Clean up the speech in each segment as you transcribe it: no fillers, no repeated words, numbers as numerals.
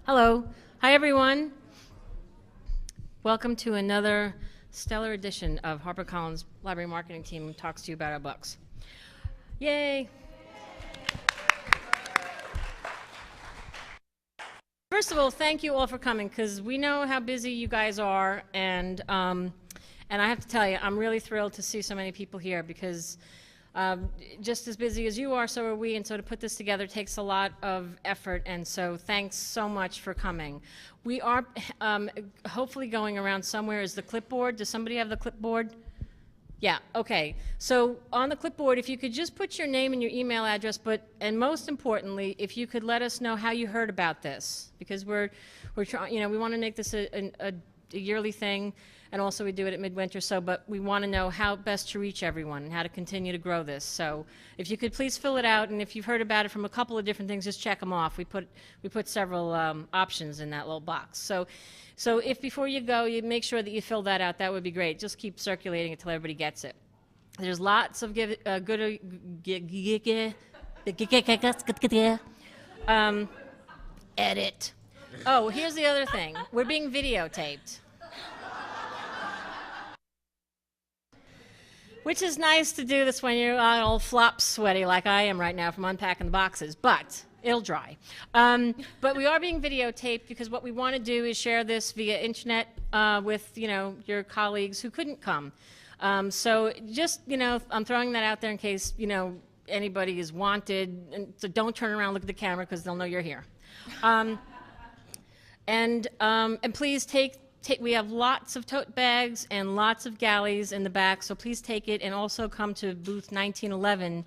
Hello. Hi, everyone. Welcome to another stellar edition of HarperCollins Library Marketing Team talks to you about our books. Yay. First of all, thank you all for coming, because we know how busy you guys are, and I have to tell you, I'm really thrilled to see so many people here, because just as busy as you are, so are we, and so to put this together takes a lot of effort, and so thanks so much for coming. We are hopefully going around somewhere. Is the clipboard? Does somebody have the clipboard? Yeah, okay. So on the clipboard, if you could just put your name and your email address, and most importantly, if you could let us know how you heard about this, because we're trying, we want to make this a yearly thing, and also we do it at midwinter, but we want to know how best to reach everyone and how to continue to grow this. So if you could please fill it out, and if you've heard about it from a couple of different things, just check them off. We put several options in that little box. So if before you go, you make sure that you fill that out, that would be great. Just keep circulating it till everybody gets it. There's lots of good edit. Oh, here's the other thing. We're being videotaped. Which is nice to do this when you're all flop sweaty like I am right now from unpacking the boxes, but it'll dry. But we are being videotaped because what we want to do is share this via internet with your colleagues who couldn't come. So just I'm throwing that out there in case anybody is wanted, and so don't turn around and look at the camera because they'll know you're here. And please take. We have lots of tote bags and lots of galleys in the back, so please take it, and also come to booth 1911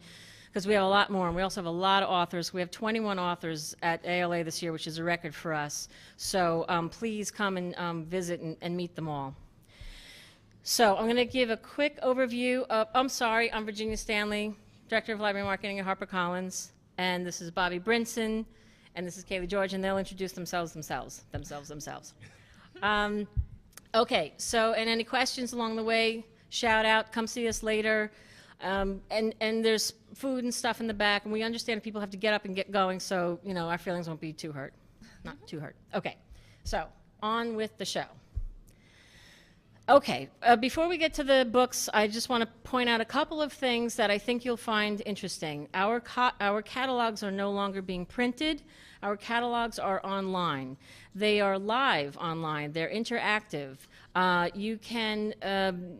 because we have a lot more, and we also have a lot of authors. We have 21 authors at ALA this year, which is a record for us. So please come and visit and meet them all. So I'm going to give a quick overview of, I'm Virginia Stanley, Director of Library Marketing at HarperCollins, and this is Bobby Brinson, and this is Kayleigh George, and they'll introduce themselves. Okay, so, and any questions along the way, shout out, come see us later. And there's food and stuff in the back, and we understand people have to get up and get going, so, our feelings won't be too hurt. Not too hurt. Okay, so, on with the show. Okay, before we get to the books, I just want to point out a couple of things that I think you'll find interesting. Our catalogs are no longer being printed. Our catalogs are online. They are live online. They're interactive. You can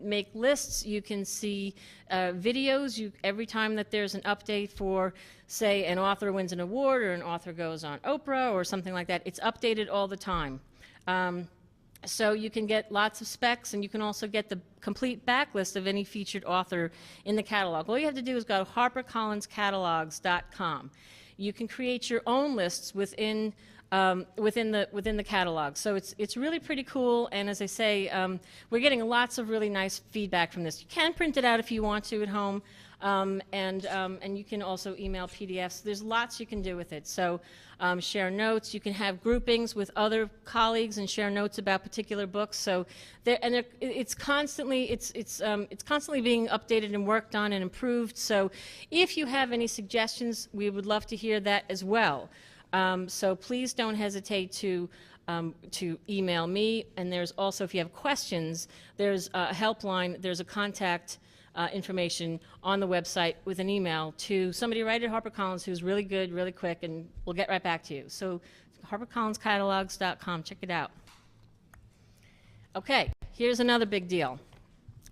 make lists. You can see videos. Every time that there's an update for, say, an author wins an award or an author goes on Oprah or something like that, it's updated all the time. So you can get lots of specs, and you can also get the complete backlist of any featured author in the catalog. All you have to do is go to HarperCollinsCatalogs.com. You can create your own lists within the catalog. So it's really pretty cool, and as I say, we're getting lots of really nice feedback from this. You can print it out if you want to at home, and you can also email PDFs. There's lots you can do with it. So share notes. You can have groupings with other colleagues and share notes about particular books. So it's constantly being updated and worked on and improved. So if you have any suggestions, we would love to hear that as well. So please don't hesitate to email me. And there's also, if you have questions, there's a helpline. There's a contact information on the website with an email to somebody right at HarperCollins who's really good, really quick, and we'll get right back to you. So HarperCollinsCatalogs.com, check it out. Okay, here's another big deal.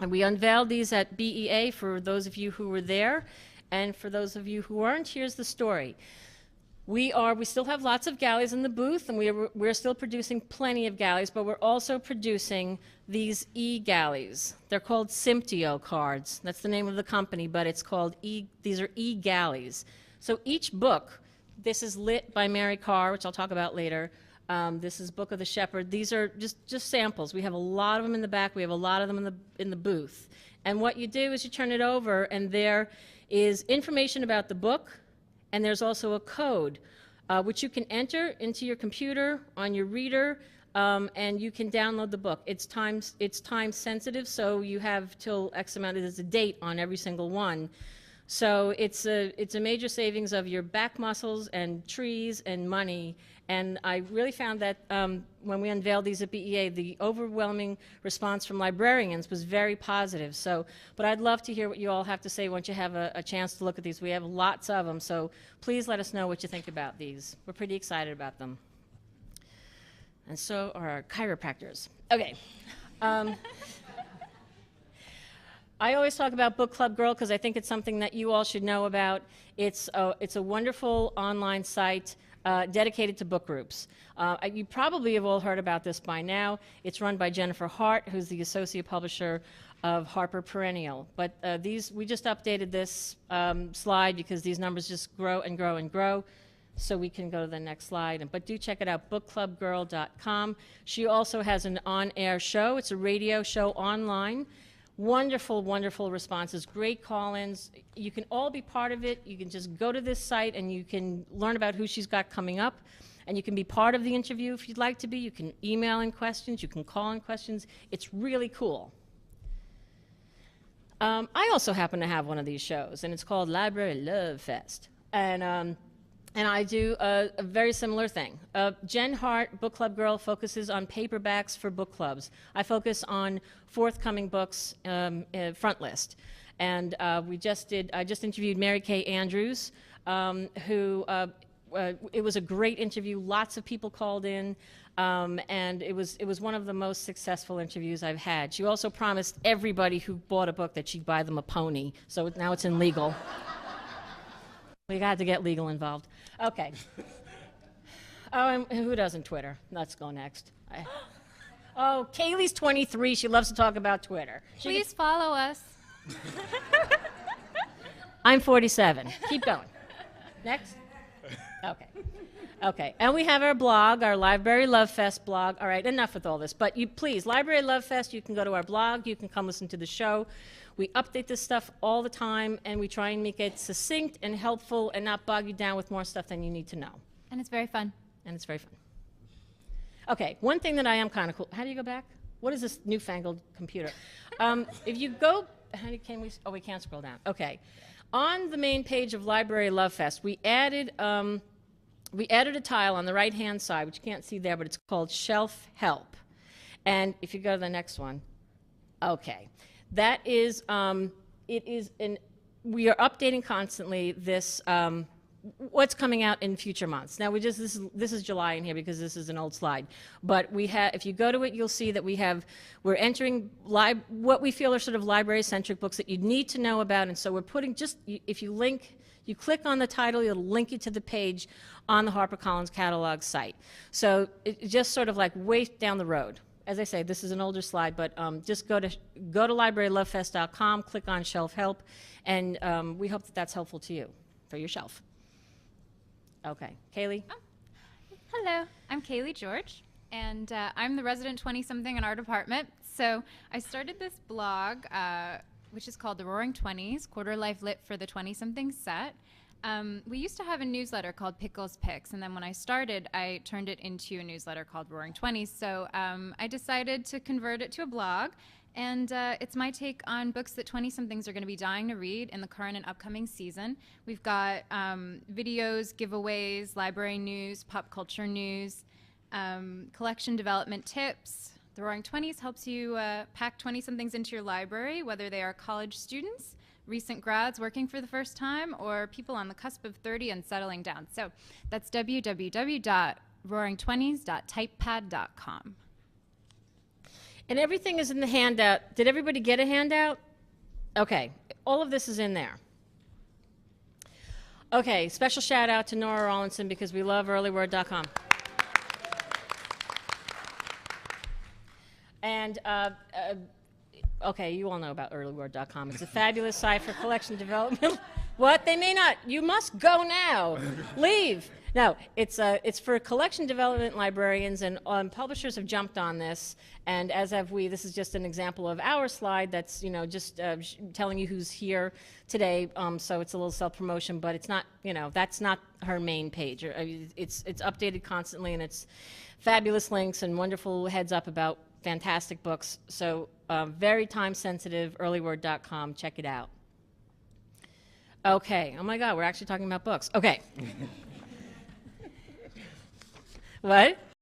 And we unveiled these at BEA for those of you who were there, and for those of you who weren't, here's the story. We still have lots of galleys in the booth, and we're still producing plenty of galleys, but we're also producing these e-galleys. They're called Symptio cards. That's the name of the company, but it's called these are e-galleys. So each book, this is Lit by Mary Carr, which I'll talk about later. This is Book of the Shepherd. These are just samples. We have a lot of them in the back. We have a lot of them in the booth. And what you do is you turn it over, and there is information about the book, and there's also a code which you can enter into your computer on your reader, and you can download the book. It's time sensitive, so you have till X amount. There's a date on every single one. So it's a major savings of your back muscles and trees and money, And I really found that when we unveiled these at BEA, the overwhelming response from librarians was very positive. So, but I'd love to hear what you all have to say once you have a chance to look at these. We have lots of them, so please let us know what you think about these. We're pretty excited about them. And so are our chiropractors. Okay. I always talk about Book Club Girl because I think it's something that you all should know about. It's a wonderful online site dedicated to book groups. You probably have all heard about this by now. It's run by Jennifer Hart, who's the associate publisher of Harper Perennial. But we just updated this slide because these numbers just grow and grow and grow. So we can go to the next slide. But do check it out, bookclubgirl.com. She also has an on-air show. It's a radio show online. Wonderful, wonderful responses, great call-ins. You can all be part of it. You can just go to this site and you can learn about who she's got coming up. And you can be part of the interview if you'd like to be. You can email in questions. You can call in questions. It's really cool. I also happen to have one of these shows, and it's called Library Love Fest. And I do a very similar thing. Jen Hart, Book Club Girl, focuses on paperbacks for book clubs. I focus on forthcoming books, front list. And I just interviewed Mary Kay Andrews, who, it was a great interview. Lots of people called in, and it was one of the most successful interviews I've had. She also promised everybody who bought a book that she'd buy them a pony, so now it's in legal. We got to get legal involved. Okay. Oh, and who doesn't Twitter? Let's go next. Oh, Kayleigh's 23. She loves to talk about Twitter. Please follow us. I'm 47. Keep going. Next. Okay. Okay. And we have our blog, our Library Love Fest blog. All right, enough with all this. But you please, Library Love Fest, you can go to our blog. You can come listen to the show. We update this stuff all the time, and we try and make it succinct and helpful and not bog you down with more stuff than you need to know. And it's very fun. And it's very fun. Okay, one thing that I am kind of cool. How do you go back? What is this newfangled computer? If you go, we can't scroll down. Okay. On the main page of Library Love Fest, we added a tile on the right-hand side, which you can't see there, but it's called Shelf Help. And if you go to the next one, okay. That is, we are updating constantly this, what's coming out in future months. Now, this is July in here because this is an old slide. But if you go to it, you'll see that we're entering what we feel are sort of library-centric books that you need to know about. And so we're putting if you click on the title, it'll link you to the page on the HarperCollins catalog site. So it's just sort of like way down the road. As I say, this is an older slide, but just go to librarylovefest.com, click on Shelf Help, and we hope that that's helpful to you for your shelf. Okay, Kayleigh? Oh. Hello, I'm Kayleigh George, and I'm the resident 20-something in our department. So I started this blog, which is called The Roaring Twenties, Quarter Life Lit for the 20-something set. We used to have a newsletter called Pickles Picks, and then when I started, I turned it into a newsletter called Roaring Twenties. So I decided to convert it to a blog, and it's my take on books that 20-somethings are going to be dying to read in the current and upcoming season. We've got videos, giveaways, library news, pop culture news, collection development tips. The Roaring Twenties helps you pack 20-somethings into your library, whether they are college students, recent grads working for the first time, or people on the cusp of 30 and settling down. So that's www.roaring20s.typepad.com. And everything is in the handout. Did everybody get a handout? Okay, all of this is in there. Okay, special shout out to Nora Rollinson because we love earlyword.com. And okay, you all know about earlyword.com. It's a fabulous site for collection development. What? They may not. You must go now. Leave. No, it's for collection development librarians, and publishers have jumped on this, and as have we. This is just an example of our slide that's, just telling you who's here today, so it's a little self-promotion, but it's not, that's not her main page. It's updated constantly, and it's fabulous links and wonderful heads up about fantastic books. So very time-sensitive, earlyword.com. Check it out. Okay. Oh, my God. We're actually talking about books. Okay. What?